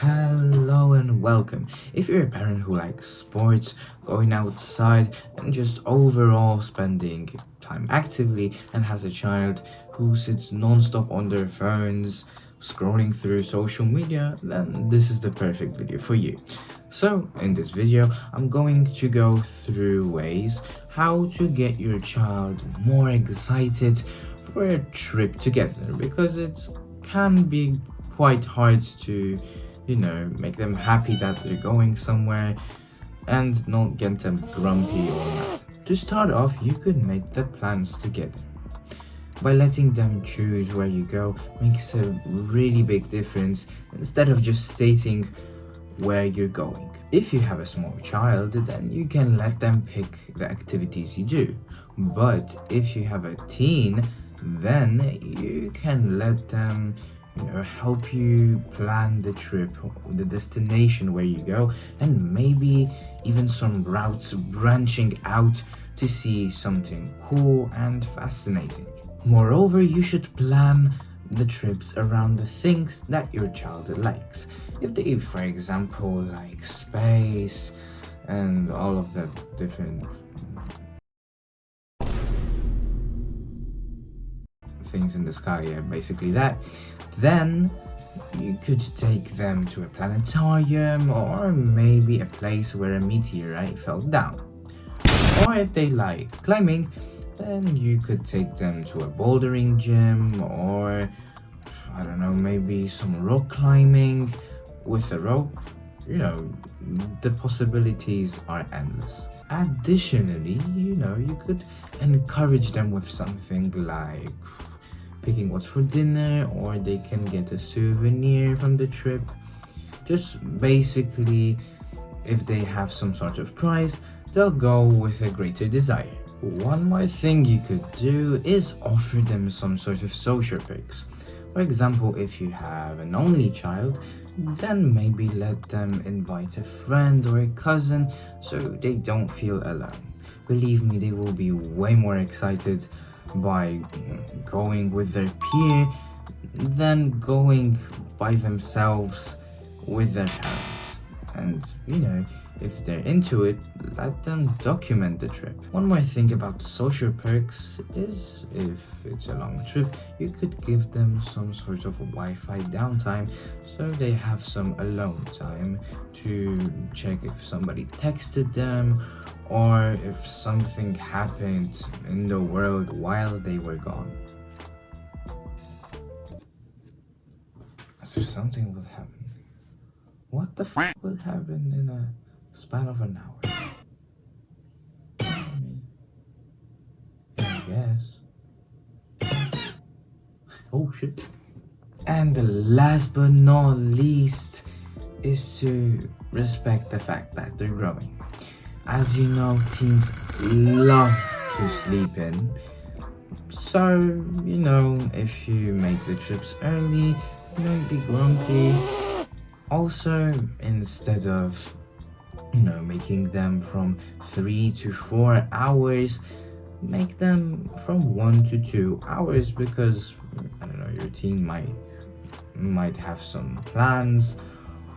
Hello and welcome. If you're a parent who likes sports, going outside, and just overall spending time actively and has a child who sits non-stop on their phones, scrolling through social media, then this is the perfect video for you. So, in this video, I'm going to go through ways how to get your child more excited for a trip together because it can be quite hard to make them happy that they're going somewhere and not get them grumpy or mad. To start off, you could make the plans together. By letting them choose where you go makes a really big difference instead of just stating where you're going. If you have a small child, then you can let them pick the activities you do. But if you have a teen, then you can let them help you plan the trip, the destination where you go, and maybe even some routes branching out to see something cool and fascinating. Moreover, you should plan the trips around the things that your child likes. If they, for example, like space and all of the different things in the sky, yeah, basically that, then you could take them to a planetarium or maybe a place where a meteorite fell down. Or if they like climbing, then you could take them to a bouldering gym or I don't know, maybe some rock climbing with a rope. The possibilities are endless. Additionally, you could encourage them with something like picking what's for dinner, or they can get a souvenir from the trip. Just basically, if they have some sort of prize, they'll go with a greater desire. One more thing you could do is offer them some sort of social perks. For example, if you have an only child, then maybe let them invite a friend or a cousin so they don't feel alone. Believe me, they will be way more excited by going with their peer than going by themselves with their parents. And if they're into it, let them document the trip. One more thing about the social perks is if it's a long trip, you could give them some sort of Wi-Fi downtime so they have some alone time to check if somebody texted them or if something happened in the world while they were gone. So something will happen. What the f will happen in a span of an hour? I guess. Oh shit. And the last but not least is to respect the fact that they're growing. As you know, teens love to sleep in. So, if you make the trips early, you won't be grumpy. Also, instead of making them from 3 to 4 hours, make them from 1 to 2 hours because I don't know, your teen might have some plans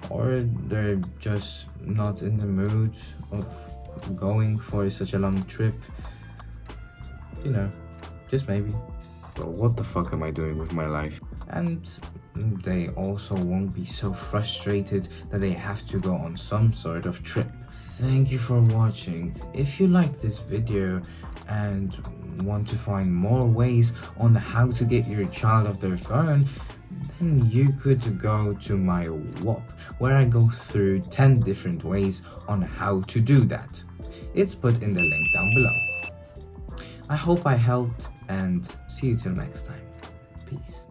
or they're just not in the mood of going for such a long trip. Just maybe. But what the fuck am I doing with my life? And they also won't be so frustrated that they have to go on some sort of trip. Thank you for watching. If you like this video and want to find more ways on how to get your child off their phone, then you could go to my whop, where I go through 10 different ways on how to do that. It's put in the link down below. I hope I helped and see you till next time. Peace.